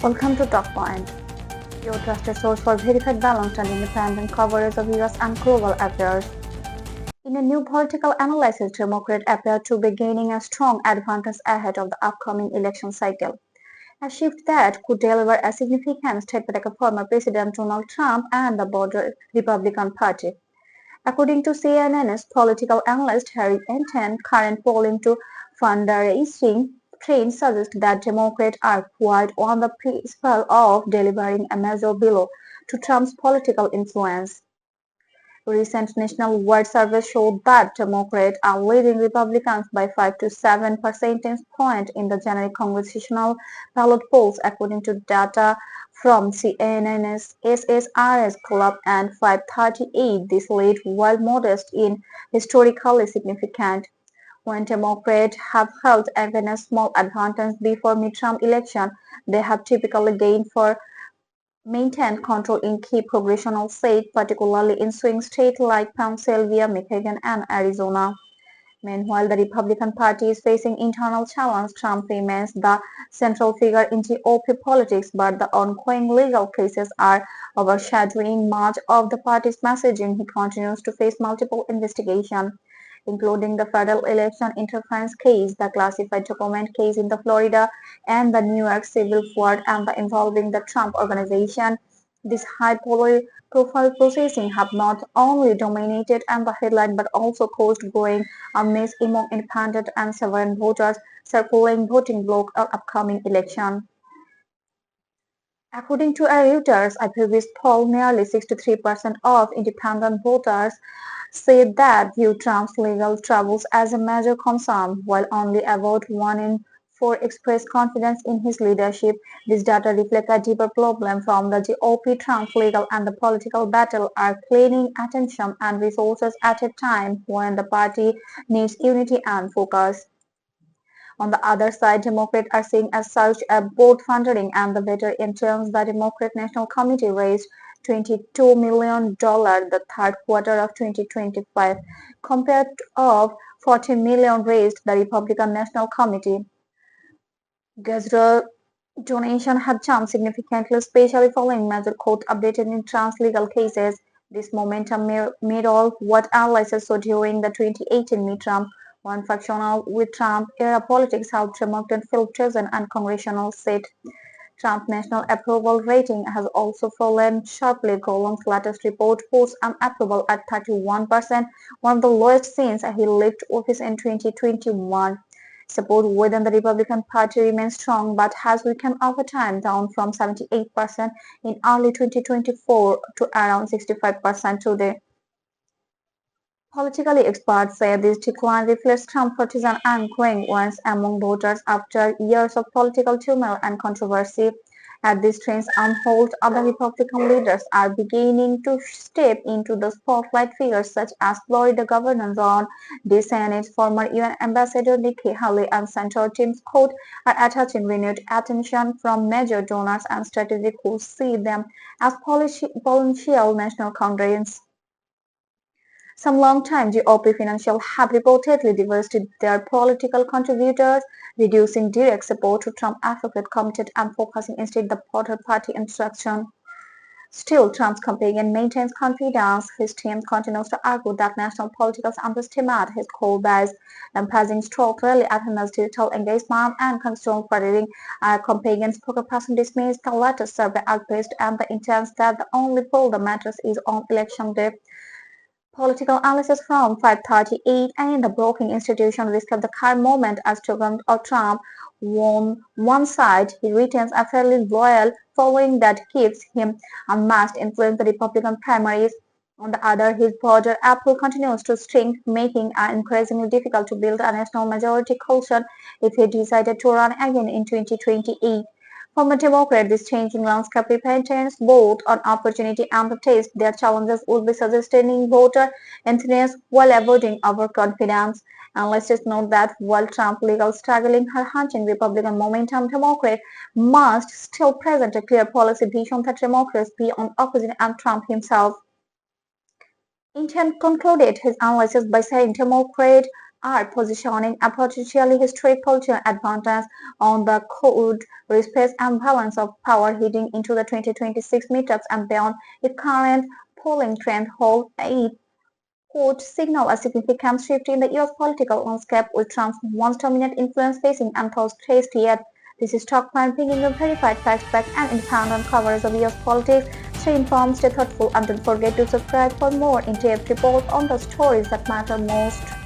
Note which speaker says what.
Speaker 1: Welcome to Talkpoint, your trusted source for verified, balanced, and independent coverage of US and global affairs. In a new political analysis, Democrats appear to be gaining a strong advantage ahead of the upcoming election cycle, a shift that could deliver a significant setback for former President Donald Trump and the broader Republican Party. According to CNN's political analyst Harry Enten, current polling to fundraising trends suggest that Democrats are quite on the precipice of delivering a major blow to Trump's political influence. Recent national wide surveys showed that Democrats are leading Republicans by 5 to 7 percentage points in the January congressional ballot polls, according to data from CNN's SSRS Gallup and 538. This lead, while modest, is historically significant. When Democrats have held even a small advantage before midterm election, they have typically gained for maintained control in key congressional seats, particularly in swing states like Pennsylvania, Michigan, and Arizona. Meanwhile, the Republican Party is facing internal challenge. Trump remains the central figure in GOP politics, but the ongoing legal cases are overshadowing much of the party's messaging. He continues to face multiple investigations, including the federal election interference case, the classified document case in Florida, and the New York civil fraud and involving the Trump Organization. These high-profile processing have not only dominated the headline but also caused growing unease among independent and sovereign voters circulating voting bloc or upcoming election. According to a Reuters, a previous poll, nearly 63% of independent voters said that view Trump's legal troubles as a major concern, while only about 1 in 4 expressed confidence in his leadership. This data reflects a deeper problem from the GOP. Trump's legal and the political battle are claiming attention and resources at a time when the party needs unity and focus. On the other side, Democrats are seeing a surge of both funding and the better in terms. The Democrat National Committee raised $22 million the third quarter of 2025, compared to $40 million raised the Republican National Committee. Gasoil donations have jumped significantly, especially following major court updates in Trump's legal cases. This momentum mirrors what analysts saw during the 2018 midterm, one factional with Trump-era politics helped Democrats fill President and congressional seats. Trump's national approval rating has also fallen sharply. Gallup's latest report puts an approval at 31%, one of the lowest since he left office in 2021. Support within the Republican Party remains strong but has weakened over time, down from 78% in early 2024 to around 65% today. Politically, experts say this decline reflects Trump's partisan and growing ones among voters after years of political turmoil and controversy. As these trends unfold, other Republican leaders are beginning to step into the spotlight. Figures such as Florida Governor Ron DeSantis, former UN Ambassador Nikki Haley, and Senator Tim Scott are attaching renewed attention from major donors and strategists who see them as potential national candidates. Some long-time GOP financials have reportedly diversified their political contributors, reducing direct support to Trump advocate committed and focusing instead the broader party instruction. Still, Trump's campaign maintains confidence. His team continues to argue that national politics underestimate his core base, emphasizing strong rally attendance, digital engagement, and constitutional furthering. A campaign spokesperson dismissed the latest survey as based on the intent that the only poll that matters is on election day. Political analysis from 538 and the Brookings Institution describe the current moment as token of Trump. On one side, he retains a fairly loyal following that keeps him unmasked influence the Republican primaries. On the other, his broader appeal continues to shrink, making it increasingly difficult to build a national majority coalition if he decided to run again in 2028. From a Democrat, this changing landscape represents both an opportunity and a test. Their challenges would be sustaining voter enthusiasm while avoiding overconfidence. Analysts note that while Trump legal struggling her hunting Republican momentum, Democrats must still present a clear policy vision that Democrats beyond opposite and Trump himself. Enten concluded his analysis by saying Democrats are positioning a potentially historic political advantage on the could respect and balance of power heading into the 2026 midterms and beyond. If current polling trend holds, it could signal a significant shift in the US political landscape, with Trump's once dominant influence facing untold threats yet. This is Talkpoint, bringing you verified facts, back and independent coverage of US politics. Stay informed, stay thoughtful, and don't forget to subscribe for more in-depth reports on the stories that matter most.